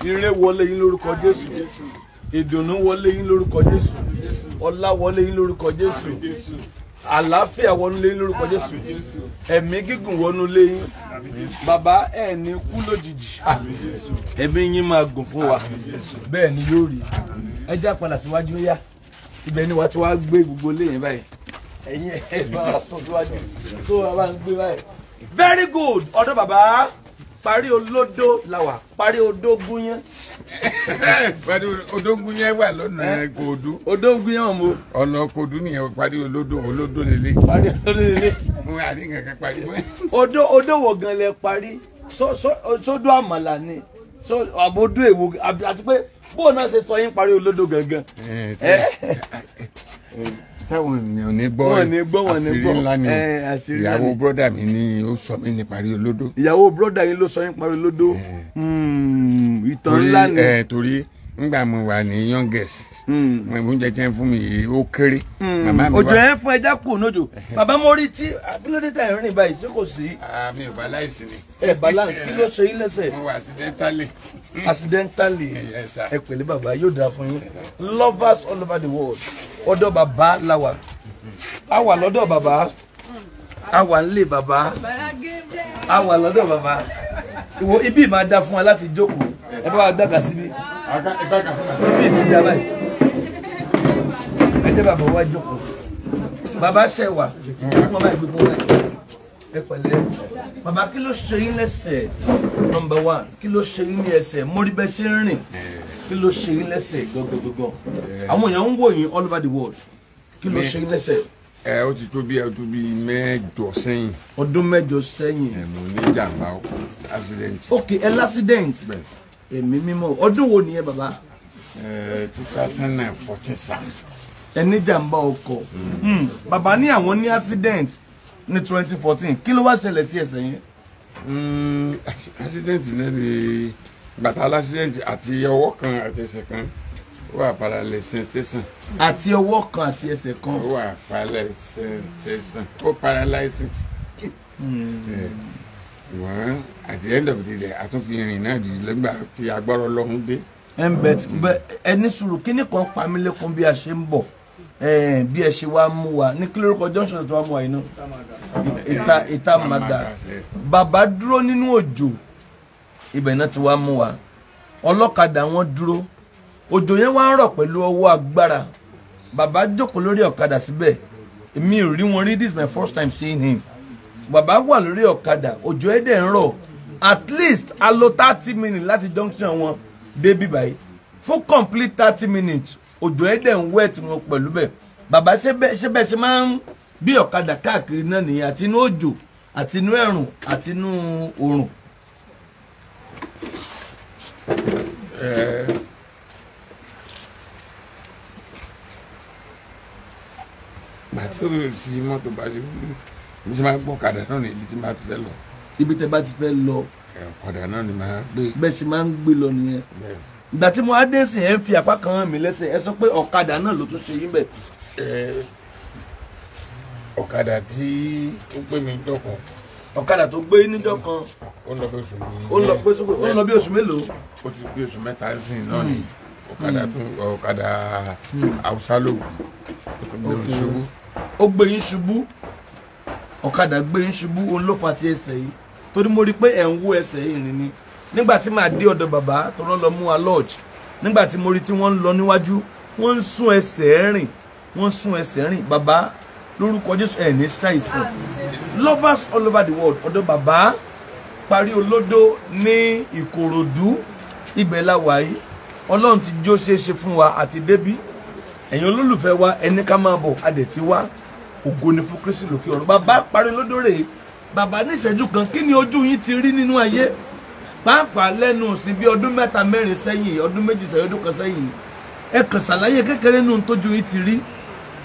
ire wọlé yín lórúkọ Jésù, ìdùnnú wọlé yín lórúkọ Jésù, ọlá wọlé yín lórúkọ Jésù, àlàáfíà wọnú lé yín lórúkọ Jésù, ẹ̀mí gígùn wọnú lé yín. Bàbá ẹ ní kú lójijì, ẹ̀mí yín máa gùn fún wa, bẹ́ẹ̀ ni yóò rí. Ẹ já padà síwájú yá, ibẹ̀ ni wàá ti wá gbé gbogbo lé yín báyìí, ẹ̀yin ẹ̀ bá wa sún síwájú tó wà bá ń gbé báyìí. Very good. Ọ̀dọ̀ bàbá Pariolodo làwà, Pariolodo gúnyán. Odógúnyán wà lọ́nà Kòdú. Odógúnyán mo. Ọ̀nà Kòdú nìyẹn Pariolodo, olódó lélẹ̀. Pariolodo lélẹ̀. Mo wà ní nǹkan parí. Odó wo gan lẹ parí? Sódò àmàlà ni. Àbódó èwo àti pé bóun náà ṣe sọ yín Pariolodo gangan. Táwọn ènìyàn ní gbọ́ àṣírí ńlá ni ìyàwó bọ́dà mi ni ó sọ mí ní Pariolodo. Ìyàwó bọ́dà yín ló sọ yín Pariolodo. Ìtàn ńlá ni. Torí nígbà mo wà ní youngest oúnjẹ tí wọ́n fún mi ó kéré. Òjò ẹ̀ fún ẹja kù nójò. Bàbá mo rí tí kílódé tẹ̀ rìn báyìí tí kò sí. Mi ò balance ni. Ẹ balance kí ló ṣe yín lẹ́sẹ̀? Mo wà accidentally. Ẹ pẹ̀lẹ́ bàbá yóò dáa fún yín. Lovers all over the world. Ọ̀dọ̀ bàbá la wà. A wà lọ́dọ̀ bàbá. A wà nílé bàbá. A wà lọ́dọ̀ bàbá. Ìwọ ibi máa dá fún wa láti jókòó. Ẹ bá wa dàgbà síbi. Ibi ti dá báyìí. Ẹ jẹ́ bàbá wa jókòó. Bàbá ṣẹ̀ wà. Wọ́n máa gbé fún wa. Ẹ pẹ̀lẹ́. Bàbá kí ló ṣe yín lẹ́sẹ̀? Number one, kí ló ṣe yín ní ẹsẹ̀? Mo rí bẹ́ẹ̀ ṣe ń rìn. Kí ló ṣe yín lẹ́sẹ̀ gangan? Àwọn èèyàn ń wò yín all over the world. Kí ló ṣe yín lẹ́sẹ̀? Ó ti tó bí ọdún bíi 8 sẹ́yìn. Ọdún 8 sẹ́yìn. Mo ní ìjàmbá accident. Ok, ẹ l'accident. Èmi mímọ́. Ọdún wo nìyẹn bàbá? 2014 sáà. Ẹ ní ìjàmbá ọkọ̀. Bàbá ní àwọn ní accident ní 2014. Kí ló wá ṣẹlẹ̀ sí ẹsẹ̀ yẹn? Accident náà ni bàtà l'accident àti ọwọ́ kan àti ẹsẹ̀ kan wà paralyzation. Àti ọwọ́ kan àti ẹsẹ̀ kan. Ó wà paralyzation. Ó paralyzing. Wọ́n at the end of the day àtúnfi ìrìn náà di lẹ́gbàá tí agbára Ọlọ́run dé. Ẹni sùúrù kíní kan pa mí lẹ́kùn bí a ṣe ń bọ̀ bí ẹ ṣe wá mú wa ní kí lórúkọ junction tó wá mú wa iná ìta màgà bàbá dúró nínú òjò ibẹ̀ náà ti wá mú wa ọlọ́kadà wọn dúró òjò yẹn wá ń rọ̀ pẹ̀lú ọwọ́ agbára bàbá jókòó lórí ọ̀kadà síbẹ̀ èmi ò rí wọn rí, this is my first time seeing him. Bàbá wà lórí ọ̀kadà òjò ẹ̀ dẹ̀ ń rọ̀ at least a lò 30 minutes láti junction wọn débi báyìí fún complete 30 minutes òjò ẹ̀ dẹ̀ ń wet wọn pẹ̀lú bẹ́ẹ̀. Bàbá ṣe bẹ́ẹ̀ ṣe máa ń bí ọ̀kadà káàkiri náà nìyẹn àti inú òjò àti inú ẹ̀rùn àti inú oòrùn. Bàtí ó sì mọ́tò bá ṣe bí ṣe máa gbọ́ ọ̀kadà náà ní ibi tí máa ti fẹ́ lọ. Ibi tẹ́ bá ti fẹ́ lọ. Ọ̀kadà náà ni máa gbé. Bẹ́ẹ̀ ṣe máa ń gbé lọ nìyẹn. Ìgbà tí mo á dé sí ẹ̀ ń fi apá kan hàn mí lẹ́sẹ̀ ẹ sọ pé ọ̀kadà náà ló tún ṣe yín bẹ̀. Ọ̀kadà tí ó gbé mi dọ́kan. Ọ̀kadà tó gbé níjọ́ kan. Ó lọ bí oṣù mélòó? Ó ti bí oṣù mẹ́ta sí náà ni ọ̀kadà Haúsá ló gbé mi ṣubú. Ó gbé yín ṣubú. Ọ̀kadà gbé yín ṣubú òun ló fa ti ẹsẹ̀ yìí torí mo rí pé ẹ̀ ń wó ẹsẹ̀ yìí rìn ni. Nígbà tí màá dé ọ̀dọ̀ bàbá tó rán lọ mú wa lodge nígbà tí mo rí tí wọ́n ń lọ níwájú wọ́n ń sún ẹsẹ̀ rìn bàbá lórúkọ Jésù ẹ̀ ní ṣàìsàn. Lovers all over the world ọ̀dọ̀ bàbá Pariolodo ní Ìkòròdú ibẹ̀ la wà yìí Ọlọ́run ti jó ṣeéṣe fún wa àti débí ẹ̀yin olólùfẹ́ wa ẹni ká máa bọ̀ adẹ̀ tí wá ògo ni fún Kristi lókè ọ̀run. Bàbá Pariolodo rèé bàbá ní ìṣẹ́jú kan kí ni ojú yín ti rí nínú ayé pàápàá lẹ́nu sí bí ọdún 3-4 sẹ́yìn ọdún 2 sẹ́yìn ọdún 1 sẹ́yìn ẹ kàn ṣàlàyé kékeré nínú tójú yín ti rí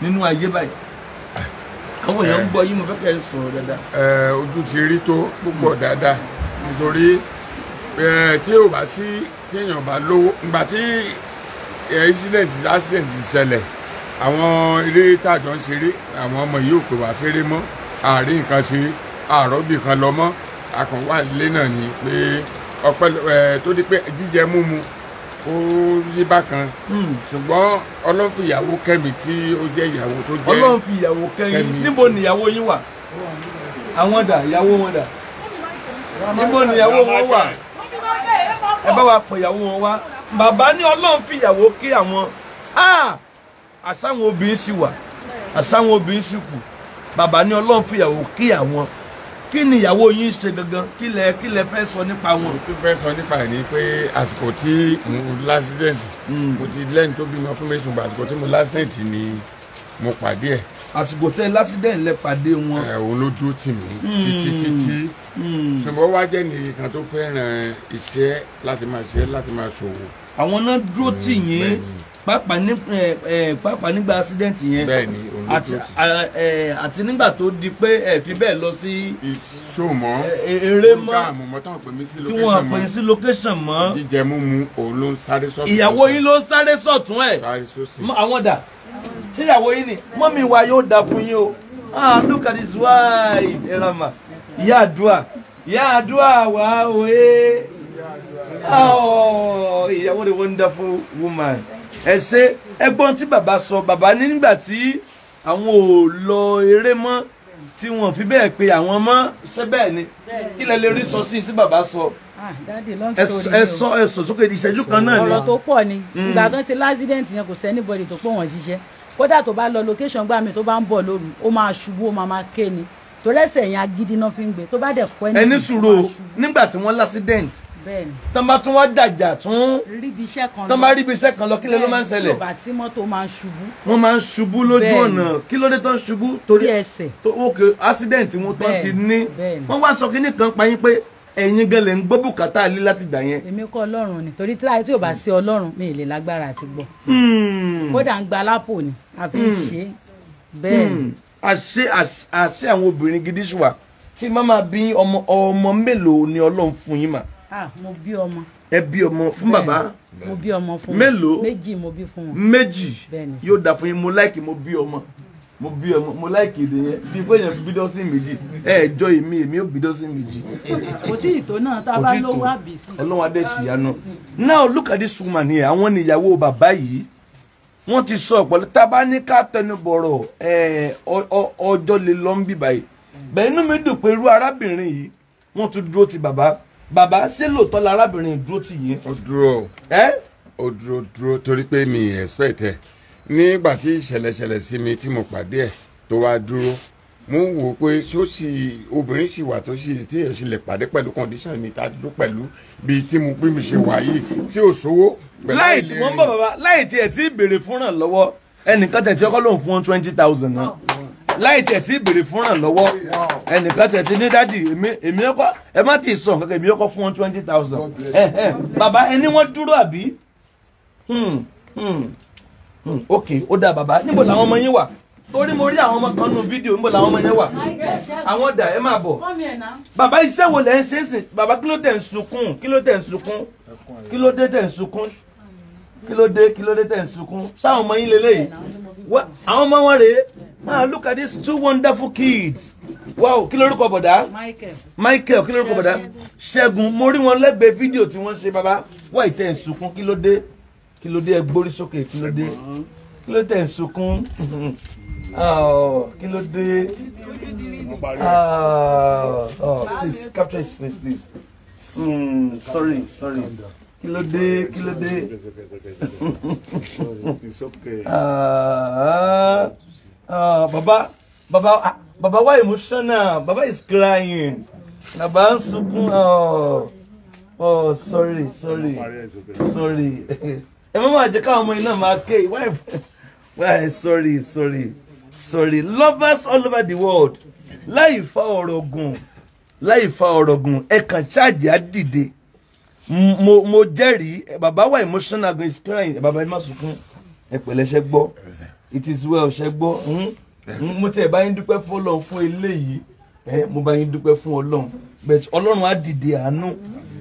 nínú ayé báyìí àwọn èèyàn ń gbọ́ yín mo fẹ́ kẹ́ ẹ sọ̀rọ̀ dáadáa. Ojú ti rí tó púpọ̀ dáadáa nítorí tí ò bá sí téèyàn bá lówó ìgbà tí accident ṣẹlẹ̀ àwọn eré tàjọ ń ṣeré àwọn ọmọ yìí ò pè wá ṣeré mọ́ àárín nǹkan ṣe àròbì kan lọ mọ́ akànwá ilé náà ni pé ọpẹ́ tó di pé jíjẹ múmu ó yí bákan ṣùgbọ́n Ọlọ́run fi ìyàwó kẹ́mi tí ó jẹ́ ìyàwó tó jẹ́ Ọlọ́run fi ìyàwó kẹ́yìn. Níbo ni ìyàwó yín wà? Àwọn dà, ìyàwó wọn dà. Níbo ni ìyàwó wọn wà? Ẹ bá wa pè ìyàwó wọn wá. Bàbá ní Ọlọ́run fi ìyàwó kí àwọn. Àṣàwọn obìnrin sì wà, àṣàwọn obìnrin sì kù. Bàbá ní Ọlọ́run fi ìyàwó kí àwọn. Kí ni ìyàwó yín ṣe gangan? Kí lẹ fẹ́ sọ nípa wọn? Tó fẹ́ sọ nípa ẹ̀ ni pé àsìkò tí mo lásìdẹ̀ǹtì mo ti lẹ́yìn tó bímọ fún mi ṣùgbọ́n àsìkò tí mo lásìdẹ̀ǹtì ni mo pàdé ẹ̀. Àsìkò tẹ lásìdẹ̀ǹtì lẹ pàdé wọn. Òun ló dúró tì mí títí ṣùgbọ́n wá jẹ́ nìkan tó fẹ́ràn iṣẹ́ láti máa ṣòwò. Àwọn náà dúró tì yín pàápàá nígbà accident yẹn. Bẹ́ẹ̀ni, àti nígbà tó di pé ẹ fi bẹ́ẹ̀ lọ sí ṣòmọ́ eré mọ́ tí tí wọ́n pè sí location mọ́. jíjẹ múmu òun ló ń sáré sọ́tún. Ìyàwó yín ló ń sáré sọ̀tún ẹ̀. sáré sósì. Àwọn dà ṣé ìyàwó yín ni mọ́mí wa yóò dà fún yín o. Look at his wife ẹ̀rọ̀mà ìyá àdúrà wà òye. Ìyàwó the wonderful woman. Ẹ ṣe ẹgbọ́n tí bàbá sọ. Bàbá ní nígbà tí àwọn ò lọ eré mọ́ tí wọ́n fi bẹ́ẹ̀ pe àwọn mọ́ ṣé bẹ́ẹ̀ ni kí lẹ lè rí sọ sí tí bàbá sọ. Ẹ sọ sókè ìṣẹ́jú kan náà ni. Ọ̀rọ̀ tó pọ̀ ni ìgbà tó ti l'accident yẹn kò sẹ́nibọ̀dì tó pọ̀ wọ́n ṣiṣẹ́ kódà tó bá lọ location gbà mí tó bá ń bọ̀ lóru ó máa ṣubú ó máa ké ni torí ẹsẹ̀ yẹn agídí náà fi ń gbé tó bá dẹ̀ kọ́ ẹni sùúrù nígbà tí wọ́n l'accident tán bá tún wá dàjà tún tán bá ríbi iṣẹ́ kan lọ kí lè ló máa ń ṣẹlẹ̀. tí ò bá sí mọ́tò máa ń ṣubú. wọ́n máa ń ṣubú lójú ọ̀nà kí ló dé tán ṣubú torí ẹsẹ̀ tó òkè accident wọn tán ti ní wọ́n wá sọ kíní kan pa yín pé ẹ̀yin gan lè ń gbọ́ bùkátà lé láti gbà yẹn. èmi kọ́ Ọlọ́run ni torí tí ò bá sí Ọlọ́run mi ì lè lágbára àti gbọ́ kódà ń gba lápò ni àfi ń ṣe bẹ́ẹ̀ ni. àṣẹ àwọn obìnrin gidi ṣùwà tí màmá bí ọmọ mélòó ni Ọlọ́run fún yín mà. Mo bí ọmọ. Ẹ bí ọmọ fún bàbá. Mo bí ọmọ fún wọn. Mélòó? Méjì mo bí fún wọn. Méjì yóò dà fún yín. Mo láìkì mo bí ọmọ. Mo láìkì èdè yẹn bí pé yẹn bí dọ́sìn méjì. Jọ èmi ò bí dọ́sìn méjì. Kò tí ì tó náà tá a bá lówó àbí sí. Ọlọ́run adé ṣìyanu. Now look at this woman here. Àwọn níyàwó bàbá yìí. Wọ́n ti sọ ọ̀pọ̀lọpọ̀ tá a bá ní ká tẹnubọ̀rọ̀ ọjọ́ lè lọ ń bì báyìí. Bẹ́ẹ̀ inú mi dùn pé irú arábìnrin yìí wọ́n tún dúró ti bàbá. Bàbá ṣé lóòótọ́ lárábìnrin dúró tì yín. Ó dúró ó dúró torí pé mi expect ẹ nígbà tí ìṣẹ̀lẹ̀ sí mi tí mo pàdé ẹ̀ tó wá dúró mo ń wò pé obìnrin sì wà tó sì tí èèyàn sì lè pàdé pẹ̀lú condition mi tá dúró pẹ̀lú bíi tí mo bí mi ṣe wà yìí tí ò sówó. láì tí wọ́n bọ̀ bàbá láì tí ẹ̀ tí béèrè fúnràn lọ́wọ́ ẹnìkan tẹ̀ tí ọkọ lòun fún 20,000 náà láì tẹ̀ tí béèrè fúnràn lọ́wọ́ ẹnìkan tẹ̀ tí ní dádì èmi ọkọ ẹ má ti sọ nǹkan èmi ọkọ fún 20,000 bàbá ẹni wọ́n dúró àbí ok ó dá bàbá níbo làwọn ọmọ yín wà torí mo rí àwọn ọmọ kan nínú fídíò níbo làwọn ọmọ yẹn wà àwọn dà ẹ máa bọ̀ bàbá iṣẹ́ wo lẹ́ ń ṣe é sìn bàbá kí ló tẹ̀ ń sunkún kí ló tẹ̀ ń sunkún kí ló dé tẹ̀ ń sunkún kí ló dé tẹ̀ ń sunkún sáwọn ọmọ yín lélẹ́yìí àwọn ọmọ wọn rèé look at these two wonderful kids wow kí lórúkọ bọ̀dá Michael kí lórúkọ bọ̀dá Ṣẹ́gun mo rí wọn lẹ́gbẹ̀ẹ́ fídíò tí wọ́n ṣe bàbá wá ìtẹ̀ ń sunkún kí ló dé ẹ gbórí sókè kí ló dé tẹ̀ ń sunkún kí ló dé please capture his face please sorry kí ló dé baba why emotional baba is crying baba ń sunkún sorry ẹ má máa jẹ́ káwọn ọmọ iná máa ké why sorry lovers all over the world láì fa ọ̀rọ̀ gùn ẹ kàn ṣáàjì á dìde mo jẹ́rìí bàbá wa emotional gan is crying bàbá ẹ má sunkún ẹ pẹ̀lẹ́ ṣẹ́ gbọ́ it is well ṣẹ́ gbọ́ mo tẹ̀ bá yín dúpẹ́ fún Ọlọ́run fún eléyìí mo bá yín dúpẹ́ fún Ọlọ́run but Ọlọ́run á dìde àánú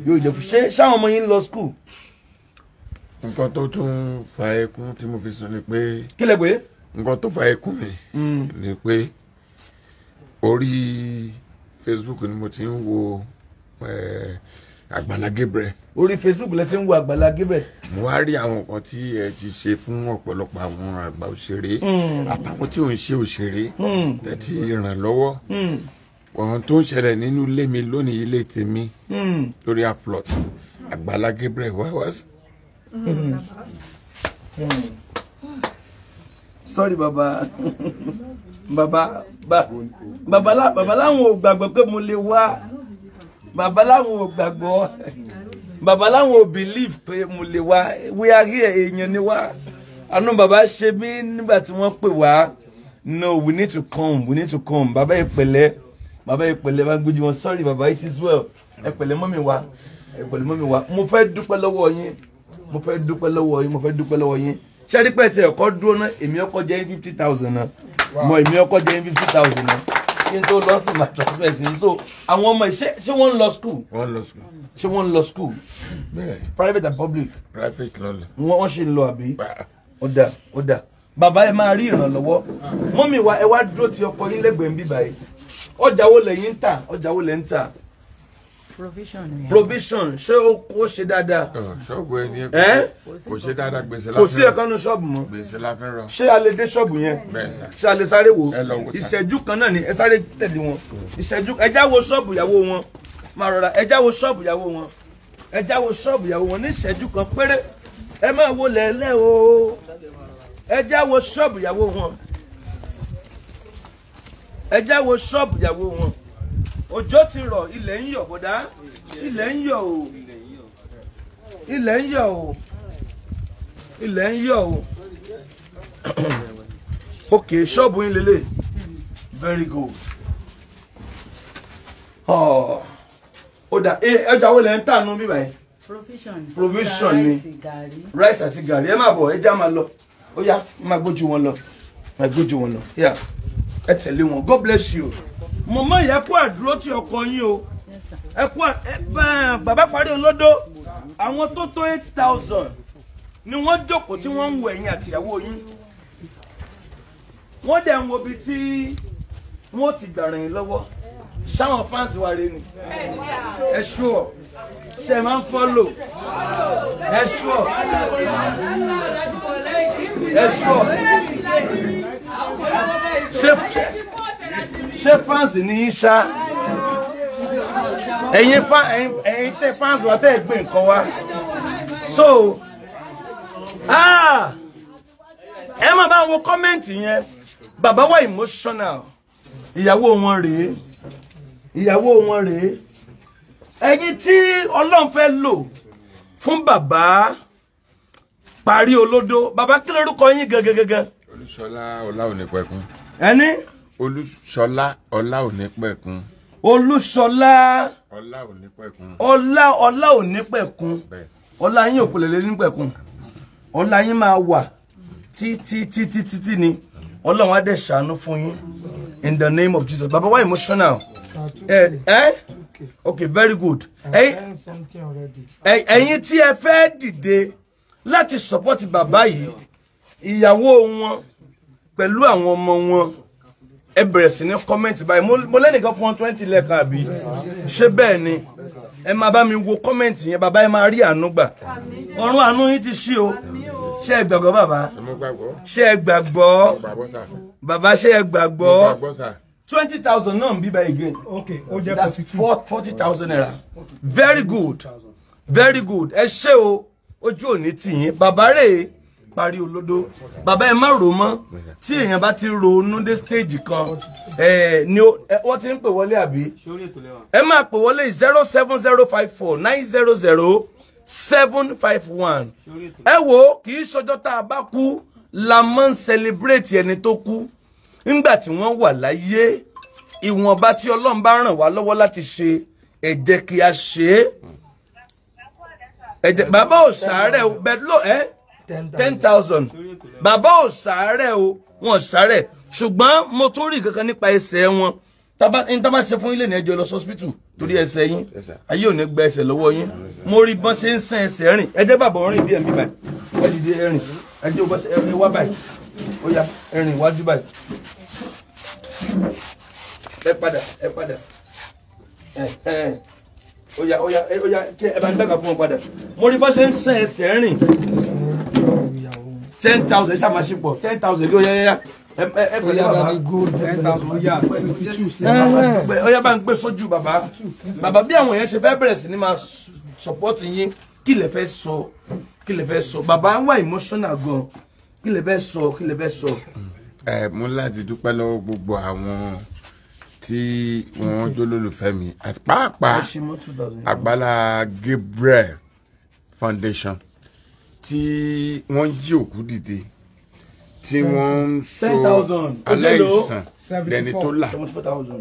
yóò jẹ́ fún ṣé ṣáwọn ọmọ yín lọ school. nǹkan tó tún fa ẹkún tí mo fi sọ ni pé. kí lẹ pé. nǹkan tó fa ẹkún mi ni pé orí Facebook ni mo ti ń wo Àgbàlá Gabriel. Orí Facebook lẹ ti ń wo Àgbàlá Gabriel. Mo wá rí àwọn nǹkan tí ẹ ti ṣe fún ọ̀pọ̀lọpọ̀ àwọn àgbà òṣèré àtàwọn tí ò ń ṣe òṣèré tẹ̀tí ìrànlọ́wọ́. Ohun tó ń ṣẹlẹ̀ nínú ilé mi lónìí, ilé tèmi lórí aflot Àgbàlá Gabriel wá. Sorry baba. Baba láwọn ò gbàgbọ́ pé mo lè wá. Baba láwọn ò gbàgbọ́. Baba láwọn ò believe pé mo lè wá. We are here, èèyàn ni wá. Àánú baba ṣe mí nígbà tí wọ́n pè wá. No, we need to come. Baba ìpẹ̀lẹ́. Baba ìpẹ̀lẹ́ máa gbójú wọn. Sorry baba, it is well. Ẹ pẹ̀lẹ́ mọ́mì wá. Mo fẹ́ dúpẹ́ lọ́wọ́ yín. Mo fẹ́ dúpẹ́ lọ́wọ́ yín. Ṣé rí pé tí ẹ̀kọ́ dúró náà, èmi ọkọ̀ jẹ́ 50,000 náà. Mo èmi ọkọ̀ jẹ́ 50,000 náà. Kí n tó lọ sí ma transfer sí. So àwọn ọmọ ṣé wọ́n ń lọ school? Ṣé wọ́n ń lọ school? Private and public? Private lọ́lẹ̀. Wọ́n ṣe ń lọ àbí? Ó dà. Bàbá ẹ máa rí ìrànlọ́wọ́. Mọ́mì wa ẹ wá dúró ti ọkọ yín lẹ́gbẹ̀ẹ́ ń bí báyìí. Ọjà wo lẹ̀yin ń tà? Provision ṣé ó ṣe dáadáa? Ṣọ́ọ̀bù ẹni kò ṣe dáadáa, gbèsè la fẹ́ rọ. Kò sí ẹ̀kan nu ṣọ́ọ̀bù mọ́. Gbèsè la fẹ́ rọ. Ṣé a lè dé ṣọ́ọ̀bù yẹn? Ṣé a lè sáré wò? Ìṣẹ́jú kan náà ni ẹ sáré tẹ̀lé wọn. Ìṣẹ́jú ẹjá wo ṣọ́ọ̀bù ìyàwó wọn. Máa rọra ẹjá wo ṣọ́ọ̀bù ìyàwó wọn. Ní ìṣẹ́jú kan péré. Ẹ máa wo lẹ́lẹ́ o. Ẹjá wo ṣọ́ọ̀bù ìyàwó wọn. Òjò ti rọ̀, ilẹ̀ ń yọ̀ bọ̀dá. Ilẹ̀ ń yọ̀ o. Okay, ṣọ́ọ̀bù yín lélẹ̀. Very good. Ó dà, ẹja wo lẹ ń tà nù bí báyìí? Provision ni. Rice àti gàrí. Ẹ má bọ̀, ẹja máa lọ. Ó yá, má gbójú wọn lọ. Yeah. Ẹ tẹ̀lé wọn. God bless you. Mọ̀mọ́ ìyá kú àdúró tí ọkọ yín o. Bàbá Pariolodo, àwọn tó tó 8,000 ni wọ́n jókòó tí wọ́n ń wo ẹ̀yin àtìyàwó yín. Wọ́n dẹ̀ ń wo bí tí wọ́n ti gbà ràn yín lọ́wọ́. Ṣáwọn fans wa rè ni. Ẹ ṣúọ̀. Ṣé máa ń follow? Ẹ ṣúọ̀. Ṣé fans ni yín ṣá? Ẹ̀yin tẹ́ fans wa tẹ́ gbé nǹkan wá. So, ẹ máa bá wo kọ́mẹ́ǹtì yẹn. Bàbá wa emotional. Ìyàwó wọn rèé. Ẹ̀yin tí Ọlọ́run fẹ́ lò fún bàbá Pariolodo. Bàbá kí lórúkọ yín gangan? Olúṣọlá Ọláònípẹ̀kun. Ẹni? Olúṣọlá Ọláònípẹ̀kun. Olúṣọlá Ọláònípẹ̀kun. Ọláònípẹ̀kun. Ọlá yín òpòlèlè nípẹ̀kun. Ọlá yín máa wà títí ni. Ọlọ́run á dẹ̀ ṣàánú fún yín. In the name of Jesus. Baba, why emotional? Okay, very good. Ẹ̀yin tí ẹ fẹ́ dìde láti support bàbá yìí, ìyàwó wọn pẹ̀lú àwọn ọmọ wọn, ẹ bẹ̀rẹ̀ sí ní comment báyìí. Mo lẹ́nìkan fún 20 lẹ́ẹ̀kan àbí? Ṣé bẹ́ẹ̀ ni? Ẹ máa bá mi wo comment yẹn, bàbá ẹ máa rí àánú gbà. Ọ̀run àánú yín ti ṣí o. Ṣé ẹ gbàgbọ́ bàbá? Ṣé ẹ gbàgbọ́? Bàbá ṣé ẹ gbàgbọ́? 20,000 náà ń bí báyìí again. Okay, ó jẹ́ that's 40,000 naira. Very good. Ẹ ṣé o, ojú òní tì yín. Bàbá rèé Pariolodo. Bàbá ẹ má rò mọ́. Tí èèyàn bá ti ronú dé stage kan, ni wọ́n ti ń pè wọlé àbí? Ẹ máa pè wọlé 07054 900 751. Ẹ wo kì í ṣọjọ́ tá a bá kú la máa ń celebrate ẹni tó kú. Nígbà tí wọ́n wà láyé, ìwọ̀nba tí Ọlọ́run bá ràn wá lọ́wọ́ láti ṣe, ẹ jẹ́ kí a ṣe é. Bàbá ò sàárẹ̀ o, bẹ́ẹ̀ 10,000. Bàbá ò sàárẹ̀ o, wọ́n sàárẹ̀. Ṣùgbọ́n mo tún rí kankan nípa ẹsẹ̀ wọn. Tá bá ṣe fún ilé ní ẹjọ́ lọ hospital torí ẹsẹ̀ yín. Ayé ò ní gba ẹsẹ̀ lọ́wọ́ yín. Mo rí bọ́n ṣe ń sàn ẹsẹ̀ rìn. Ẹ jẹ́ bàbá rìn díẹ̀ mi báyìí. Ẹ dìde ẹrìn. Ẹ jẹ́ bọ́ ẹ wá báyìí. Ó yá ẹrìn iwájú báyìí. Ẹ padà. Oya kí ẹ bá ń gbẹ́ka fún wọn padà. Mo rí bá ṣe ń sẹ́ ẹsẹ̀ rìn. 10,000 ṣáà máa ṣe pọ̀ 10,000 kí ó yá. Ẹ pẹ̀lú bàbá. 10,000 Oya bá ń gbé sójú bàbá. Bàbá bí àwọn èèyàn ṣe fẹ́ bẹ̀rẹ̀ sí ní máa support yín kí lẹ fẹ́ sọ. Kí lẹ fẹ́ sọ. Bàbá wà emotional gan. Kí lẹ fẹ́ sọ. Kí lẹ fẹ́ sọ. Mo láti dúpẹ́ lọ́wọ́ gbogbo àwọn tí wọ́n jólólùfẹ́ mi àti pàápàá Àgbàlá Gabriel Foundation tí wọ́n jí òkú dìde tí wọ́n ń so aláìsàn lẹ́ni tó là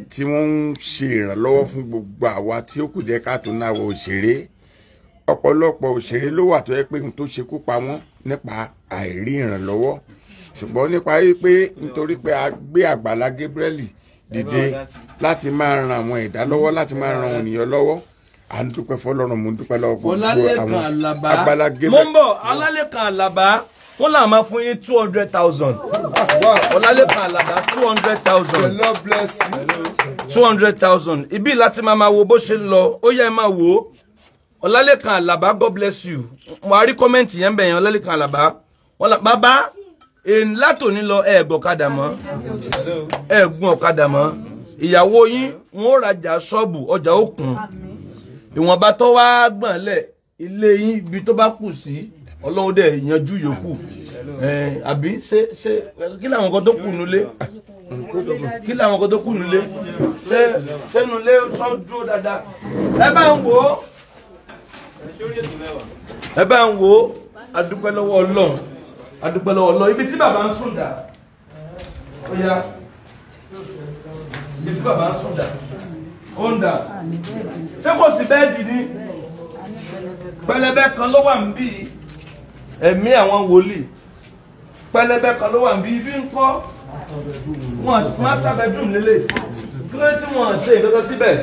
tí wọ́n ń ṣe ìrànlọ́wọ́ fún gbogbo àwa tí ó kù díẹ̀ káàtó náà wọ òṣèré ọ̀pọ̀lọpọ̀ òṣèré ló wà tó yẹ pé n tó ṣekú pa wọ́n nípa àìrí ìrànlọ́wọ́ ṣùgbọ́n nípa wípé nítorí pé a gbé Àgbàlá Gabriel dìde láti máa ran àwọn ẹ̀dá lọ́wọ́ láti máa ran ènìyàn lọ́wọ́ à ń dúpẹ́ fọlọ́run mo ń dúpẹ́ lọ́wọ́ gbogbo àwọn Àgbàlá Gabriel. mo ń bọ̀ Ọlálékan Àlàbá wọ́n là máa fún yín 200,000. Ọlálékan Àlàbá 200,000. God bless you. 200,000. Ibi láti máa wo bó ṣe ń lọ ó yẹ máa wò ó. Ọlálékan Àlàbá God bless you. Mo rí kọ́mẹ́ǹtì yẹn bẹ̀yẹn Ọlálékan Àlàbá. Bàbá látòní lọ ẹ gbọ́kadà mọ́ ẹ gun ọ̀kadà mọ́ ìyàwó yín wọn ó rajà ṣọ́ọ̀bù ọjà ó kún ìwọ̀nba tó wá gbọ̀n lẹ̀ ilé yín ibi tó bá kù sí Ọlọ́run dẹ̀ yanjú yòókù àbí ṣe kí làwọn kan tó kù nulẹ̀ kí làwọn kan tó kù nulẹ̀ ṣe nulẹ̀ sọ dúró dáadáa ẹ bá ń wò adúpẹ́ lọ́wọ́ Ọlọ́run adúpẹ́ lọ́wọ́ Ọlọ́run ibi tí bàbá ń sùn dà ó yá ibi tí bàbá ń sùn dà ó ń dà ṣé kò sí bẹ́ẹ̀dì ní pẹlẹbẹ kan ló wà ń bí ẹ̀mí àwọn wòlíì pẹlẹbẹ kan ló wà ń bí ibi ń kọ́ wọn master bedroom lélẹ̀ kí ló tí wọ́n ṣe ìdọ́dọ́ síbẹ̀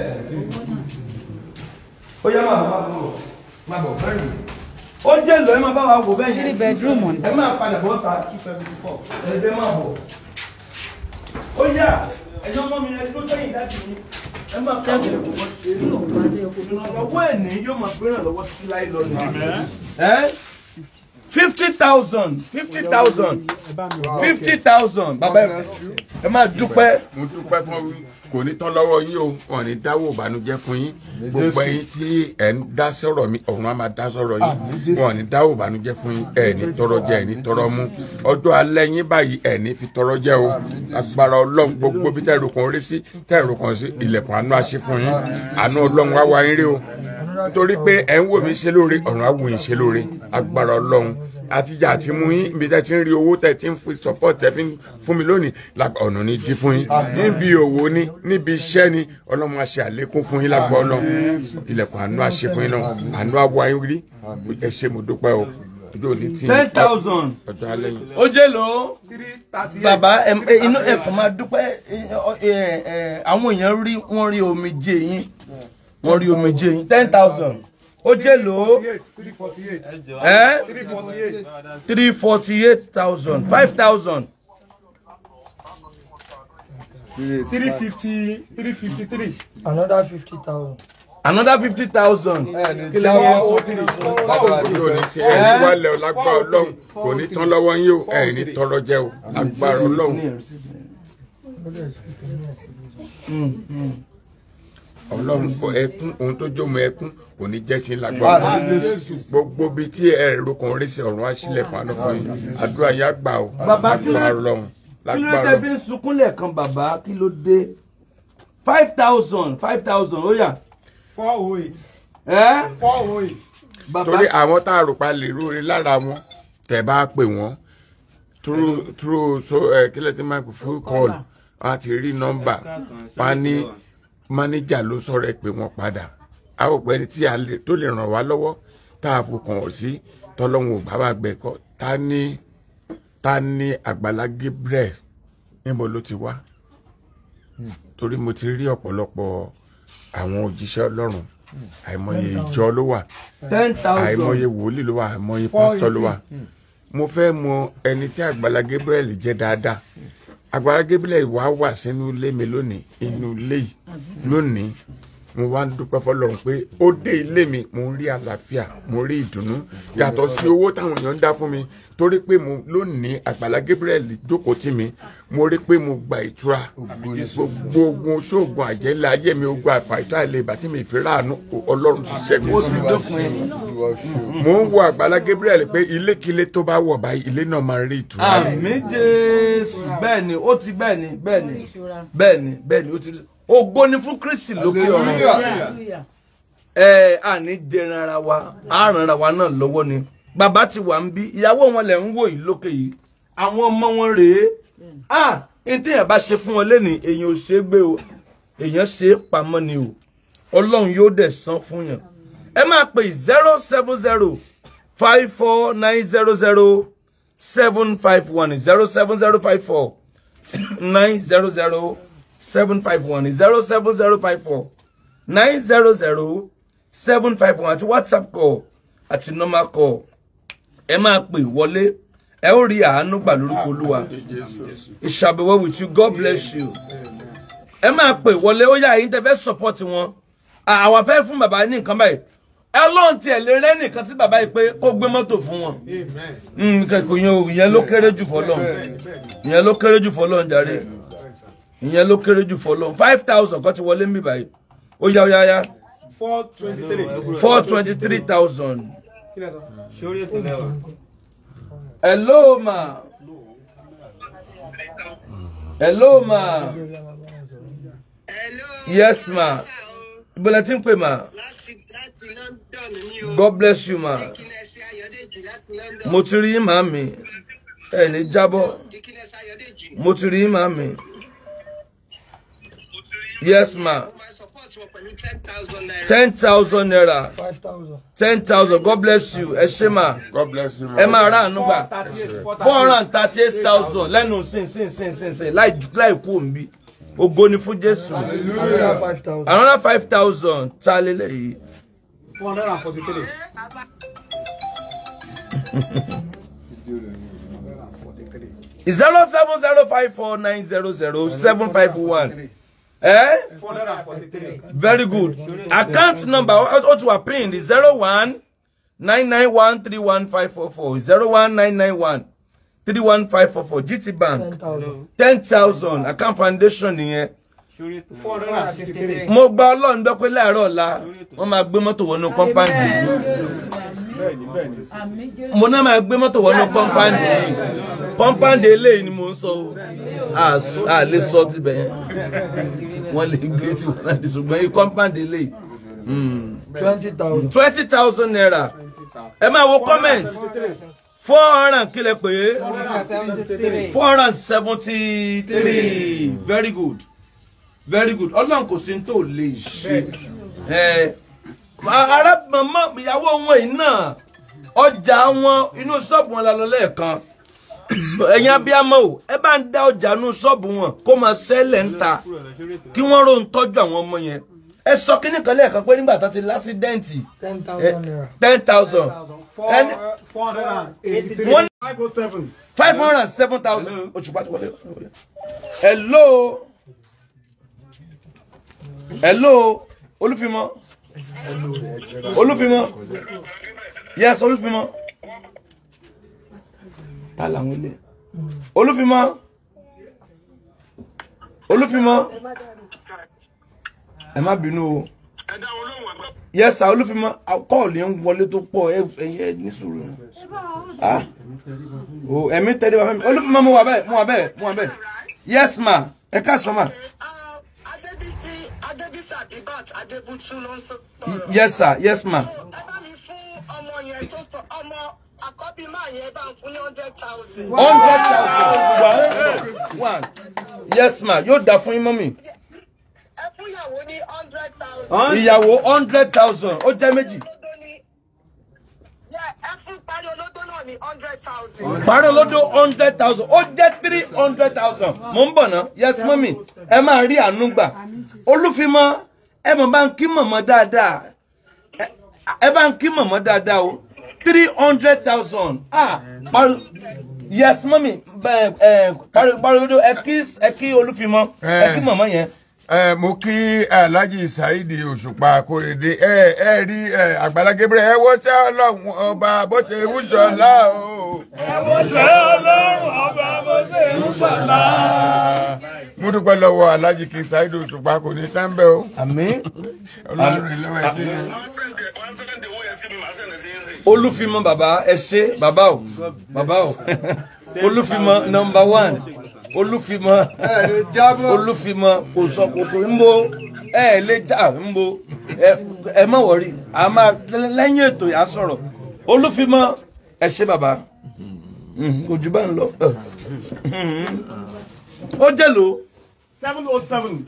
ó yá máa bọ̀ bẹ́ẹ̀ ó jẹ́ lọ ẹ máa bá wa wò bẹ́ẹ̀ yẹn 3 bedroom ẹ máa padà bọ́ ta 274 ẹ̀ẹ́dẹ́ máa bọ̀ ó yá ẹ̀yọ́ mọ́ mi ẹni tó sẹ́yìn láti ní ẹ máa kọ́ ìrànlọ́wọ́ ẹ̀ ní yóò máa gbéràn lọ́wọ́ títí láì lọ ní 50,000 bàbá ẹ máa dúpẹ́. mo dúpẹ́ fún kò ní tán lọ́wọ́ yín o wọn ní dáwọ́ ìbànújẹ́ fún yín gbogbo ẹ̀yin tí ẹ ń dá sọ̀rọ̀ mi ọ̀run á máa dá sọ̀rọ̀ yín wọn ní dáwọ́ ìbànújẹ́ fún yín ẹ ní tọrọ jẹ ẹ ní tọrọ mú ọjọ́ alẹ́ yín báyìí ẹ ní fi tọrọ jẹ o agbára Ọlọ́run gbogbo bí tẹrù kan rí sí tẹrù kan sí ilẹ̀kùn àánú àṣẹ fún yín àánú Ọlọ́run wá wá yín rí o nítorí pé ẹ ń wò mí ṣe lóore ọ̀run á wò yín ṣe lóore agbára Ọlọ́run àtijọ́ àti mú yín ibi tẹ́ ti ń rí owó tẹ́ ti ń fi support tẹ́ fi ń fún mi lónìí ọ̀nà ní dí fún yín níbi òwò ni níbi iṣẹ́ ni Ọlọ́run á ṣe àlékún fún yín lágbọ́ Ọlọ́run ilẹ̀kùn àánú á ṣe fún yín náà àánú á wá yín rí ẹ ṣe mo dúpẹ́ o ojú òní tí 10,000 ọjọ́ alẹ́ yìí. ó jẹ́ lọ bàbá inú ẹ̀kọ́ máa dúpẹ́ àwọn èèyàn wọ́n rí omijé yín wọ́n rí omijé yín 10,000 ó jẹ́ lò ó 348,000 5,000 353 another 50,000 another 50,000 kí lè wọ́n sọ kí lè sọ. ojú òní tí ẹ ní wálẹ̀ lágbára Ọlọ́run kò ní tán lọ́wọ́ yín o ẹ ní tọrọ jẹ o lágbára Ọlọ́run. Ọlọ́run kọ ẹkún ohun tó jómọ ẹkún kò ní jẹ́ sí lágbára gbogbo bíi tí ẹ̀rọ kan rí sí ọ̀run àṣìlẹ̀kùn àná fún yín àdúrà yá gbà ó lágbára Ọlọ́run. kí ló dé bí ń sunkún lẹ́ẹ̀kan bàbá kí ló dé 5,000 ó yá 408 torí àwọn tá a rò pa lè rúre lára wọn tẹ́ bá pè wọ́n through kílẹ̀ tí máa ń pè full call wọ́n á ti rí nọ́mbà wọ́n á ní mánéjà ló sọ̀rọ̀ ẹ pé wọ́n padà a ò pẹ́ ní tí tó lè ràn wá lọ́wọ́ tá a fòkàn ọ̀ sí tọ́lọ́hún ò bàbá gbẹ̀kọ́ ta ní Àgbàlá Gabriel níbo ló ti wá torí mo ti rí ọ̀pọ̀lọpọ̀ àwọn òjíṣẹ́ Ọlọ́run àìmọye ìjọ ló wà 10,000 àìmọye wòlíì ló wà àìmọye pásítọ̀ ló wà mo fẹ́ mọ ẹni tí Àgbàlá Gabriel jẹ́ dáadáa Àgbàlá Gabriel wà sínú ilé mi lónìí inú ilé yìí lónìí mo wá ń dúpẹ́ fọlọ́run pé ó dé ilé mi mo ń rí àlàáfíà mo rí ìdùnnú yàtọ̀ sí owó táwọn èèyàn ń dá fún mi torí pé mo lónìí Àgbàlá Gabriel jókòó tì mí mo rí pé mo gba ìtura gbogbo ogun ṣoògùn àjẹlẹ ayé mi ogun àfàìtà ilé ìbá tí mi fi ráàánú Ọlọ́run ti ṣẹ́gun sí mo ń wo Àgbàlá Gabriel pé ilékilé tó bá wọ̀ báyìí ilé náà máa rí ìtura. Àmín Jésù bẹ́ẹ̀ ni ó ti bẹ́ẹ̀ ni ó ti rí. Ògo ni fún Kristi lókè ọ̀run. Àní jẹran ara wa àràn ara wa náà lọ́wọ́ ni bàbá ti wà ń bí ìyàwó wọn lẹ̀ ń wò yìí lókè yìí àwọn ọmọ wọn rèé ní téèyàn bá ṣe fún wọn lẹ́nìí èèyàn ò ṣe é gbé o èèyàn ṣe é pamọ́ ni o Ọlọ́run yóò dẹ̀ san fún yàn. Ẹ máa pè 070 54900 751 07054 900 751 07054 900 751 àti WhatsApp call àti normal call. Ẹ máa pè wọlé ẹ ó rí àánú gbà lórúkọ Olúwa. It shall be well with you. God bless you. Ẹ máa pè wọlé ó yá yín tẹ́ fẹ́ support wọn. Àwọn fẹ́ fún bàbá ní nǹkan báyìí. Ọlọ́run tiẹ̀ lè rẹ́ nìkan sí bàbá yìí pé kó gbé mọ́tò fún wọn. Ìyẹn ló kéré jù fọ́lọ́run. Ìyẹn ló kéré jù fọ́lọ́run jàre. Ìyẹn ló kéré jù fọ́lọ́run. 5,000 kan ti wọlé ń bí báyìí. Ó yá. 423,000. Hello ma. Hello ma. Yes ma. Bulletin pè ma. God bless you ma. Mo ti rí màmí. Ẹ ní jábọ́. Mo ti rí màmí. Yes ma. 10,000 naira. 10,000. God bless you. Ẹ ṣé ma. God bless you. Ẹ máa rà àánú gbà. 438,000 lẹ́nu sin láì kú òǹbí. Ògo ni fún Jésù. Another 5,000 ta lélẹ̀ yìí. 443. Is 07054900751. 443. Very good. Account number ó ti wà pinned is 01991315544 01991315544 GT Bank 10,000 account foundation nìyẹn. 453. Mo gba Ọlọ́run gbọ́ pé láàárọ̀ ọ̀la wọ́n máa gbé mọ́tò wọnú compound yìí. Mo náà máa gbé mọ́tò wọnú compound yìí. Compound eléyìí ni mo ń sọ o. A lè sọ tibẹ̀ yẹn. Wọ́n lè gbé tí wọ́n náà di ṣùgbọ́n yìí compound eléyìí. 20,000 naira. Ẹ máa wo comment. 400 kílẹ̀ pé 473. Very good. Very good. Ọlọ́run kò sí tó lè ṣe. Ará màmá ìyàwó wọn yìí náà ọjà wọn inú ṣọ́ọ̀bù wọn la lọ lẹ́ẹ̀kan. Ẹ̀yin abiyamọ o ẹ bá ń dá ọjà inú ṣọ́ọ̀bù wọn kó máa ṣẹlẹ̀ ń ta kí wọ́n rò ń tọ́jú àwọn ọmọ yẹn. Ẹ sọ kíní kan lẹ́ẹ̀kan pé nígbà tó ti lásídẹ́ǹtì 10,000. 483. 507,000. Òṣùpá ti wọlé. Hello. Hello. Olúfimọ́. Olúfimọ́. Yes, Olúfimọ́. Ta làwọn ilé. Olúfimọ́. Olúfimọ́. Ẹ má bínú o. Yes, sir, Olúfimọ́. Kọ́ọ̀lù ń wọlé tó pọ̀ ẹ ní sùúrù. Ẹ̀mí tẹ́lẹ̀ wá fẹ́mi. Olúfimọ́ mo wà bẹ́ẹ̀. Yes, ma. Ẹ káàsán ma. Yes, sir. Yes, ma. Àkọ́bí máa yẹn bá ń fún ní 100,000. 100,000. One. Yes, ma. Yóò dá fún yín mọ́mì. Ẹ fún ìyàwó ní 100,000. Ìyàwó 100,000. Ó jẹ́ méjì. Ẹ fún Pariolodo náà ní 100,000. Pariolodo 100,000. Ó jẹ́ 300,000. Mo ń bọ̀ ná. Yes, mọ́mì. Ẹ máa rí àánú gbà. Olúfimọ́, ẹ mọ̀ bá ń kí mọ̀mọ́ dáadáa. Ẹ bá ń kí mọ̀mọ́ dáadáa o. 300,000. Yes, mommy. Pariolodo, ẹ kí Olúfimọ́. Ẹ kí mọ̀mọ́ yẹn. mo kí Alhaji Saheed Òṣùpá Kórèdé ẹ rí Àgbàlá Gabriel ẹ wo ṣe Ọlọ́run ọba bó ṣe wúṣọlá o. ẹ wo ṣe Ọlọ́run ọba bó ṣe wúṣọlá. mo dúpẹ́ lọ́wọ́ Alhaji King Saheed Òṣùpá kò ní tán bẹ́ẹ̀ o. àmín. Ọlọ́run lọ́wọ́ ẹ sí i. Olúfimọ bàbá ẹ ṣé bàbá o Olúfimọ number 1 Olúfimọ kò sọ kòtò ń bo ẹ lè já ń bo ẹ má wọrí a máa lẹ́yìn ètò yà sọ̀rọ̀ Olúfimọ ẹ ṣé bàbá ojú bá ń lọ ó jẹ́ lò 707.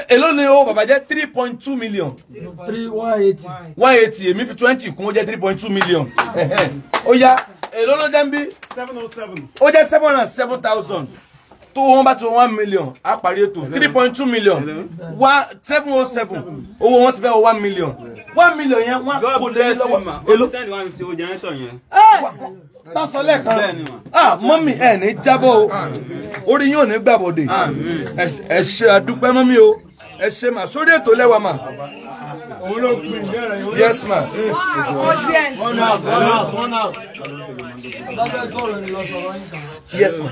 èló ni ó bàbá jẹ́ 3.2 million 180 èmi fi 20 kún ó jẹ́ 3.2 million ó yá èló ló jẹ́ ń bí 707. ó jẹ́ 707,000 tó wọ́n bá ti 1 million á parí ètò 3.2 million 707 owó wọn ti fẹ́ 1 million 1 million yẹn wọ́n kò lè lọ́wọ́ èló tọ́sọ lẹ́ẹ̀kan mọ́mí ẹ̀ ní jábọ̀ o orí yóò ní gbàbọ̀dé ẹ ṣé àdúpẹ́ mọ́mí o ẹ ṣé mà sórí ètò lẹ́wà mà. Yes ma. Yes ma.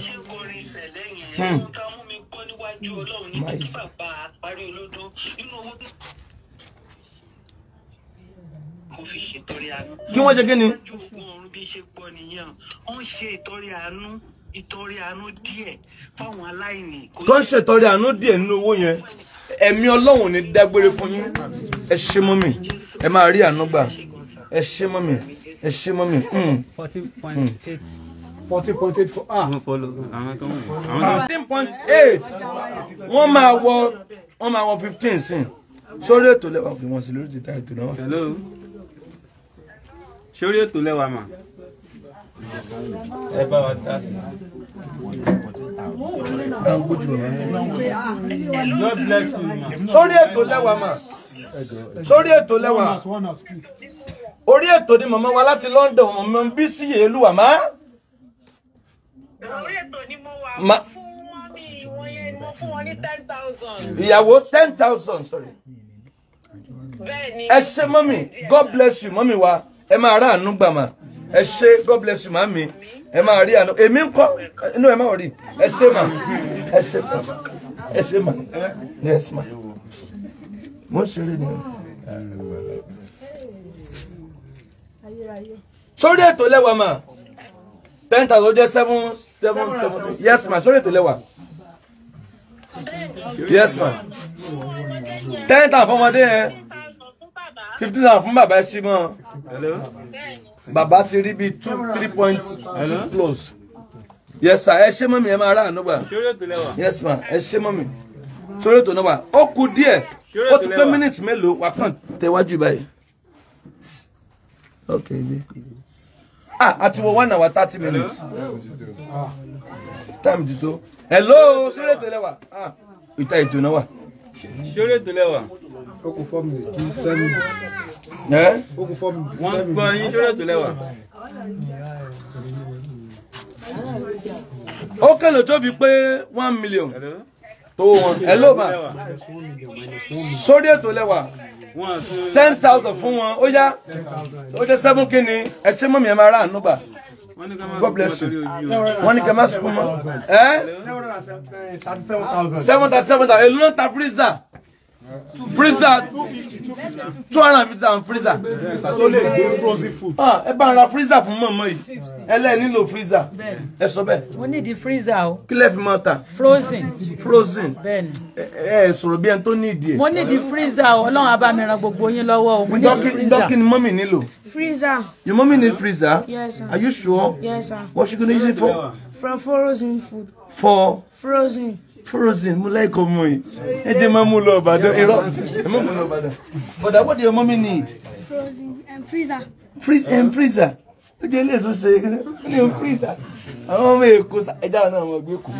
Kí wọ́n ṣe kí ni? Wọ́n ṣe ìtọrẹ àánú díẹ̀ fáwọn aláìní. Tó ń ṣètọrẹ àánú díẹ̀ nínú owó yẹn ẹ̀mí Ọlọ́run ní dágbére fún yín ẹ ṣé mọ́mì ẹ máa rí àánú gbà ẹ ṣé mọ́mì ẹ ṣé mọ́mì. 14.8 for 14.8 wọ́n máa wọ 15 sí sórí ètò lẹ́wà pé wọ́n sì lórí títà ètò náà. Hello. Sórí ètò lẹ́wà mà. Ẹ bá wa dá sí. God bless you ma. Sórí ètò lẹ́wà mà. Sórí ètò lẹ́wà. Orí ètò ni màmá wa láti London màmá bí sí èlúwà má. Orí ètò ni mo wà fún wọn ní ìwọ̀n yẹn mo fún wọn ní 10,000. Ìyàwó 10,000 sorry. Bẹ́ẹ̀ni. Ẹ ṣé mọ́mì God bless you mọ́mì wa ẹ máa rà àánú gbà mà ẹ ṣé God bless you màmí ẹ máa rí àánú èmi ń kọ́ inú ẹ máa rí ẹ ṣé mà ẹ ṣé mà yes mà mo ń ṣeré ni. Sórí ètò lẹ́wà mà 10,000 jẹ́ 770 yes ma sórí ètò lẹ́wà yes ma 10,000 fún ọmọdé yẹn 15,000 fún bàbá ẹ ṣí mọ́ bàbá ti rí bí 3.2 close yes sir ẹ ṣé mọ́mì ẹ máa rà àánú gbà yes ma ẹ ṣé mọ́mì sórí ètò náà wà ó kù díẹ̀ ó ti pé mínítì mélòó wà kàn tẹ̀wájú báyìí ok àti wọ 1 hour 30 minutes time ti tó hello sórí ètò lẹ́wà ìta ètò náà wà. Sórí ètò lẹ́wà. Ó kù 4 minutes. 7 minutes. Ó kù 4 minutes. Wọ́n gbọ́ yín sórí ètò lẹ́wà. Ó kẹ́lẹ̀ tó fi pé 1 million tó wọn hello ma sórí ètò lẹ́wà 10,000 fún wọn ó yá ó jẹ́ 7 kíni ẹ ṣé mọ́mì ẹ máa rà àánú gbà God bless you wọ́n ní kẹ́ máa sùn mọ́ 7,000 èlò ló ń ta freezer 250,000 freezer tó lè gbé frozen food. ẹ bá ń ra freezer fún mọ̀mọ́ yìí ẹ lẹ́ẹ̀ nílò freezer ẹ sọ bẹ́ẹ̀. mo ní di freezer o. kí lẹ fi máa ta. frozen. bẹ́ẹ̀ni. ẹ sọ̀rọ̀ bí ẹni tó ní ìdí ẹ̀. mo ní di freezer o Ọlọ́run á bá mi ran gbogbo yín lọ́wọ́ o. mo ní di freezer. Ǹjọ́ kí ni mọ́mì nílò. Freezer. Your mommy need freezer? Yes, sir. Are you sure? Yes, sir. What you gonna use it for? For frozen food. For Frozen. frozen. Mo like ọmọ yìí. Ẹ jẹ́ máa mú lọ Ìbàdàn. Irọ́. Ẹ má mú lọ Ìbàdàn. But what do your mommy need? Frozen and freezer. Freezer. Ó jẹ́ ilé tó ṣe ní freezer. Àwọn ọmọ Èkó ẹja náà wọ́n gbé kù.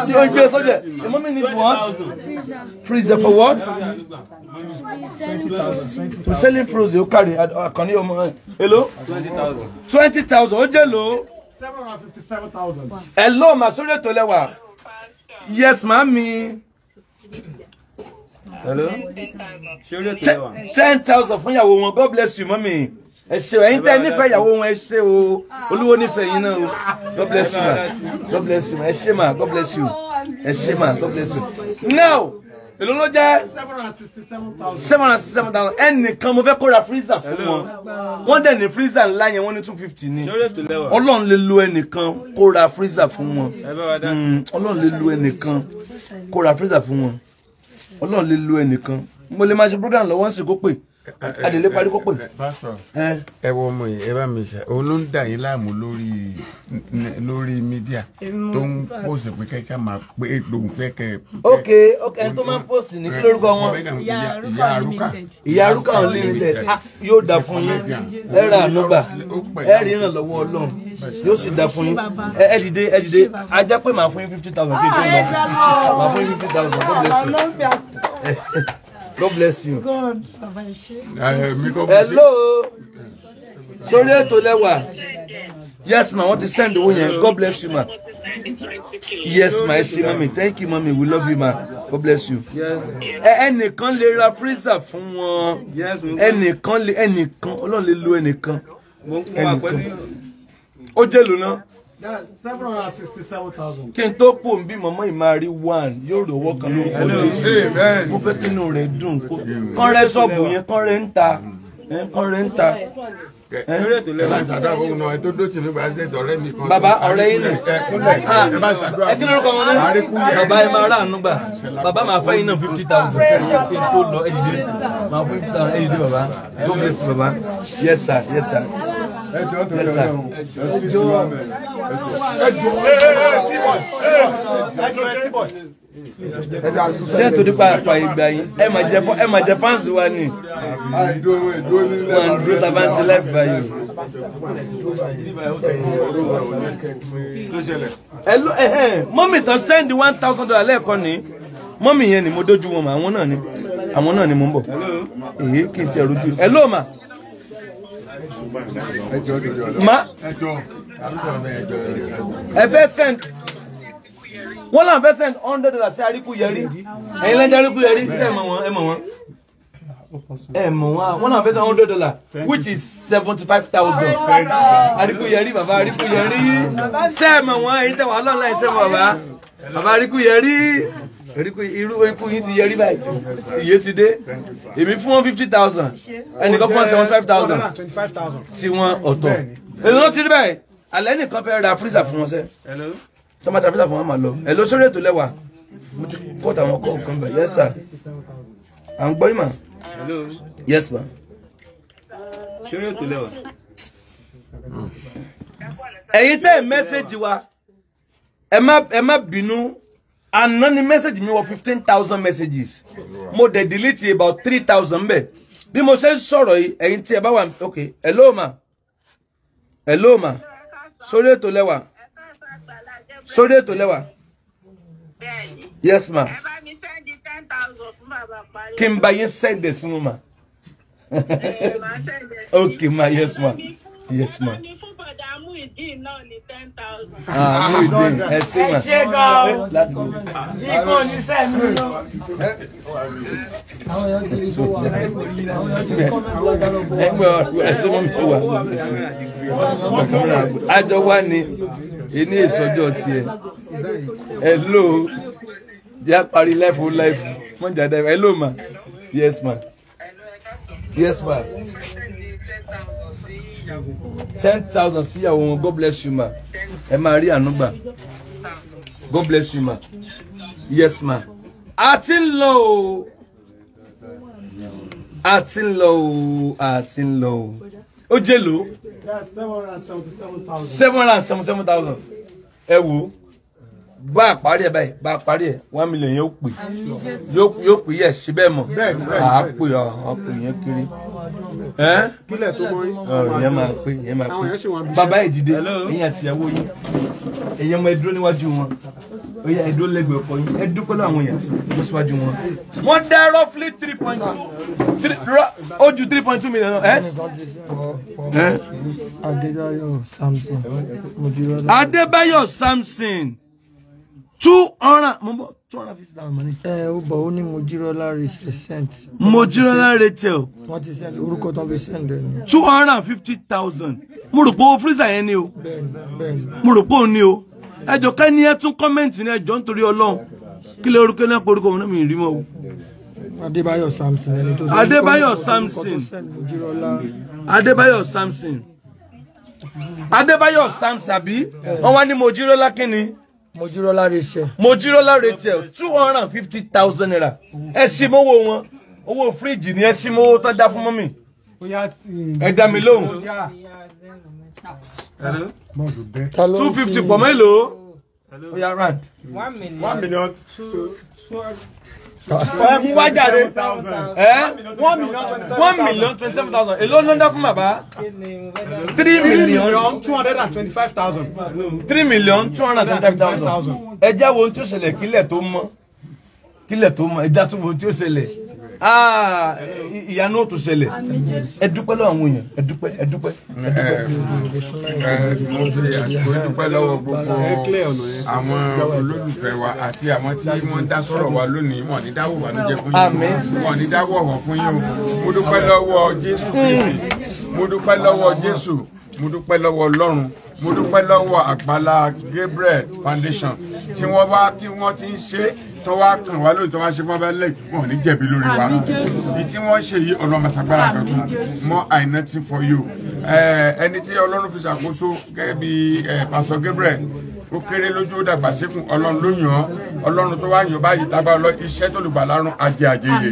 Yóò gbé sọ́jà. Your mommy need what? Freezer. Freezer for what? To be selling frozen. To selling frozen. Ó kárí àkànní ọmọ. Hello? 20,000. 20,000. Ó jẹ́ lò. 757,000. Hello, ma sórí ètò lẹ́wà. Yes, mami. Hello. Ṣorí ètò lẹ́wà. 10,000 fún ìyàwó wọn. God bless you, mommy. Ẹ ṣé o, ẹ̀yin tẹ́ nífẹ̀ẹ́ ìyàwó wọn ẹ ṣé o. Olúwo nífẹ̀ẹ́ yín náà o. God bless you ma. God bless you ma. Ẹ ṣé ma. God bless you. Ẹ ṣé ma. God bless you. Now, èló ló jẹ́ 767,000. Ẹnìkan mo fẹ́ kó ra freezer fún wọn. Wọ́n dẹ̀ ní freezer ńlá yẹn wọ́n ní 250 ní. Ṣorí ètò lẹ́wà. Ọlọ́run lè lo ẹnìkan kó ra freezer fún wọn. Ọlọ́run lè lo ẹnìkan kó ra freezer fún wọn. Ọlọ́run lè lo ẹnìkan. Mo lè máa ṣe program lọ́wọ́ ń sì kó pè. Adèlé parí kó pè. Pastor, ẹ wo ọmọ yìí, ẹ bá mi ṣe. Òun ló ń dà yín láàmú lórí mídíà tó ń pòsì pé kẹ́kẹ́ máa pé lòun fẹ́ kẹ́. Ok, ẹni tó máa ń post ní kí lórúkọ wọn. Ìyá Arúkà Unlimited. Yóò dà fún yín. Ẹ ra ànúgbà. Ẹ rí ìrànlọ́wọ́ Ọlọ́run. Yóò sì dà fún yín. Ẹ dìde. A jẹ́ pé màá fún yín 50,000 kí n tó lọ. Màá fún yín 50,000. God bless you. God. Hello. Sórí ètò lẹ́wà. Yes ma, wọ́n ti send owó yẹn. God bless you ma. Yes ma, ẹ ṣé mami. Thank you mami, we love you ma. God bless you. Ẹnìkan lè ra freezer fún wọn. Ẹnìkan Ọlọ́run lè lo ẹnìkan. Ó jẹ́ lò náà. 767,000. Kí n tó pò ń bí mọ̀mọ́ ìmárí 1 yóò rówó kan ló kọ́ lé sí. Mo fẹ́ kí inú rẹ̀ dùn. Kán rẹ́ ṣọ́ọ̀bù yẹn, kán rẹ́ ń ta. Bàbá ọ̀rẹ́ yín nì. Ẹ kí lórúkọ wọn náà? Bàbá ẹ máa ráàánú gbà. Bàbá máa fẹ́ yín náà 50,000. Kí n tó lọ ẹ dìde. Máa fún 50,000 ẹ dìde bàbá. God bless you bàbá. Yes sir. Ṣé torí pa àfà ìgbà yín ẹ máa jẹ fáǹsì wa ni wọn dúró tá a bá ń ṣe láìpẹ́ báyìí. Mọ́mì tán sẹ́ndì $1,000 lẹ́ẹ̀kan ní mọ́mì yẹn ni mo dójú wọn mà àwọn náà ni mo ń bọ̀ èyí kì í tiẹ̀ rojú. Hello ma. Ẹ fẹ́ send wọ́n náà fẹ́ send $100 sí Àríkú Yẹrí. Ẹ̀yin lẹ́jọ́ Àríkú Yẹrí ṣe ẹ mọ̀ wọ́n. Wọ́n náà fẹ́ send $100 which is 75,000. Àríkú Yẹrí bàbá Àríkú Yẹrí ṣe ẹ mọ̀ wọ́n. Ẹ̀yin tẹ̀ wọ́n lọ́nà ẹ̀ ṣe mọ̀ bàbá Àríkú Yẹrí. Irú ikú yín ti yẹrí báyìí. Iye ti dé. Èmi fún wọn 50,000. Ẹnìkan fún wọn 75,000. Tí wọ́n ọ̀tọ̀. Èlò ló ti rí báyìí. Alẹ́ nìkan fẹ́ ra freezer fún wọn sẹ́. Tọ́mátà freezer fún wọn máa lọ. Hello sórí ètò lẹ́wà. Mo ti kọ́ tàwọn ọkọ̀ kan bẹ̀. Yes sir. À ń gbọ́ ìmọ̀. Yes ma. Sórí ètò lẹ́wà. Ẹ̀yin tẹ́ mẹ́sẹ̀jì wa. Ẹ má bínú. Àná ni message mi wọ 15,000 messages. Mo dẹ̀ delete about 3,000 bẹ́ẹ̀. Bí mo ṣe ń sọ̀rọ̀ yìí, ẹ̀yin tí ẹ bá wà okay. Hello ma. Sórí ètò lẹ́wà. Yes ma. Ẹ bá mi send 10,000 fún bàbá Pariolodo. Kí n bá yín send ẹ̀ sínú ma. Okay ma, yes ma. Yes ma. Muideen náà ní 10,000. Muideen ẹ ṣé ma. Ẹ ṣé gan-an. Ikú ní sẹ́mi lọ. Àwọn èèyàn ti rí tó wà. Ẹ ṣé mọ́ mi tó wà. Àjọ wá ní ẹni ìsọjọ́ tiẹ̀. Hello. Jẹ́ parí life. Wọ́n jáde. Hello ma. Yes ma. 10,000 sí ìyàwó wọn. God bless you ma. Ẹ máa rí àánú gbà. God bless you ma. Yes ma. A ti ń lọ o. Ó jẹ́ lò. 777,000. Ẹ wò. Bá a parí ẹ̀ báyìí. Bá a parí ẹ̀ 1 million yóò pè. Yóò pè yẹ̀ ṣe bẹ́ẹ̀ mọ̀. À pè yẹn kiri. Kílẹ̀ tó mọ́ yẹn máa pé bàbá ìdìde ẹ̀yin àti ìyàwó yín ẹ̀yin ọmọ ẹdúró níwájú wọn ó yá ẹdúró lẹ́gbẹ̀ẹ́ ọkọ yín ẹdúró pẹ̀lú àwọn èèyàn tó síwájú wọn. Wọ́n dá roughly 3.2 ó ju 3.2 million Adébáyọ̀ Samson. 250,000 money. Ó bọ̀ ó ní Mojirola Rachel sent. Mojirola Rachel. Wọ́n ti send orúkọ tó fi send ẹ̀. 250,000. Mo rò pé o freezer yẹn ni o. Bẹ́ẹ̀ni. Mo rò pé o ní o. Ẹ jọ̀ọ́ ká ní ẹ tún comment ní ẹ jọ̀ọ́ nítorí Ọlọ́run. Kí lè orúkọ náà porúkọ wọn náà mi rí mọ́ o. Adébáyọ̀ Samson ẹni tó Adébáyọ̀ Samson. Adébáyọ̀ Samson. Adébáyọ̀ Samson àbí? Wọ́n wá ní Mojirola kíni? Mojirola Rachel. Mojirola Rachel 250,000 naira. Ẹ ṣí mọ́wọ́ wọn. Owó fíríjì ni ẹ ṣí mọ́wọ́ tó dá fún mọ́mì. Ẹ dá mi lóhùn. 250 pọ̀ mélòó? Ó yá rand. 1 million. Mú wá jáde. 1,027,000. Èló ló ń dá fún bàbá? 3,225,000. 3,225,000. Ẹ jẹ́ wo ohun tí ó ṣẹlẹ̀ kílẹ̀ tó mọ́. Kílẹ̀ tó mọ́. Ẹ já tún wo ohun tí ó ṣẹlẹ̀. Ìyanu ó tún ṣẹlẹ̀. Ẹ dúpẹ́ lọ́wọ́ àwọn èèyàn. Ẹ dúpẹ́. Mo fi àsìkò dúpẹ́ lọ́wọ́ gbogbo àwọn olólùfẹ́ wa àti àwọn tí wọ́n dá sọ̀rọ̀ wa lónìí. Wọ́n ní dáwọ́ ìbànújẹ́ fún yín. Wọ́n ní dáwọ́ ọ̀wọ̀ fún yín. Mo dúpẹ́ lọ́wọ́ Jésù Kristi. Mo dúpẹ́ lọ́wọ́ Jésù. Mo dúpẹ́ lọ́wọ́ Ọlọ́run. Mo dúpẹ́ lọ́wọ́ Àgbàlá Gabriel Foundation tí wọ́n ti ń ṣe tó wá kàn wá lórí tó wá ṣe fún abẹ́lẹ̀ wọn ò ní jẹ̀bi lórí wa èyí tí wọ́n ṣe yìí Ọlọ́run masagbára dọ̀tun more anointing for you ẹni tí Ọlọ́run fi ṣàkóso gẹ́gẹ́ bí Pastor Gabriel ó kéré lójú ó dàgbà sékùn Ọlọ́run ló yàn án Ọlọ́run tó wá yàn báyìí lábá lọ iṣẹ́ tó lùgbàlà rán ajé àjẹyè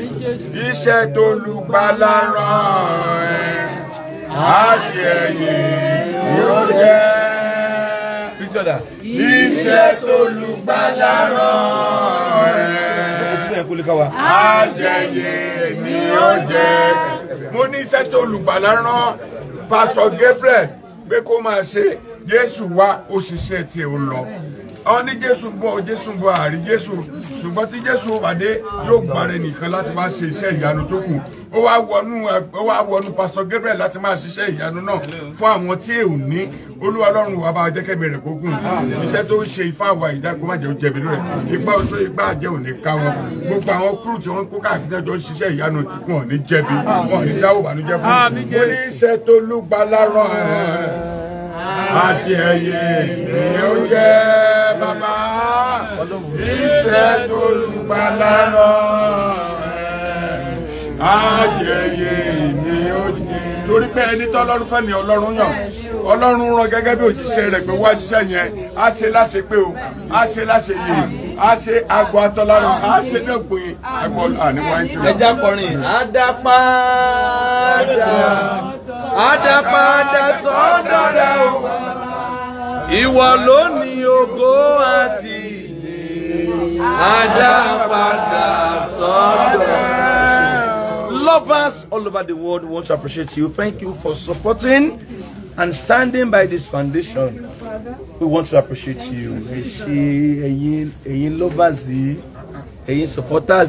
iṣẹ́ tó lùgbàlà rán àjẹyè yóò jẹ́ iṣẹ́ tó lùgbàlà rán àjẹyè ni ó jẹ́. Mo ní iṣẹ́ tó lùgbàlà rán Pastor Gabriel pé kó máa ṣe Jésù wá òṣìṣẹ́ tí ó lọ. Ó ní Jésù bọ̀ àrí Jésù ṣùgbọ́n tí Jésù pàdé yóò gbàrẹ nìkan láti wá ṣe iṣẹ́ ìyanu tó kù. Ó wá wọnú Pastor Gabriel láti máa ṣiṣẹ́ ìyanu náà fún àwọn tí ò ní Olúwa Ọlọ́run wa bá jẹ́ kẹ́mi rẹ̀ kó gùn iṣẹ́ tó ń ṣe ifá àwa ìdá kó má jẹ́ òjẹ̀bi lórí ipa oṣù ipa àjẹ́ ò ní ká wọn gbogbo àwọn kúrú tí wọ́n kó káàkiri ẹjọ́ ń ṣiṣẹ́ ìyanu wọn ò ní jẹ̀bi wọn ò ní dáwọ́ ìbànújẹ́ fún un. Mo ní iṣẹ́ tó lùgbàlà rán adìẹyẹ ni ó jẹ́ bàbá iṣẹ́ tó lùgbàlà rán adìẹyẹ ni ó jẹ́. Torí pé ẹni tó Ọlọ́run fẹ́ ni Ọlọ́run yàn Ọlọ́run rán gẹ́gẹ́ bí òjíṣẹ́ rẹ̀ pé wá jíṣẹ́ yẹn á ṣe láṣẹ pé o á ṣe láṣẹ yìí á ṣe àgọ́ atọ́lárun á ṣe dẹ́gbìn àgọ́ àníwá ń tì. Ẹja kọrin àdápadà sọ́dọ̀ rẹ̀ o ìwọ ló ní ògo àti àdápadà sọ́dọ̀ rẹ̀. Lovers all over the world want to appreciate you. Thank you for supporting and standing by this foundation. We want to appreciate you. Ẹ̀yin lovers, ẹ̀yin supporters.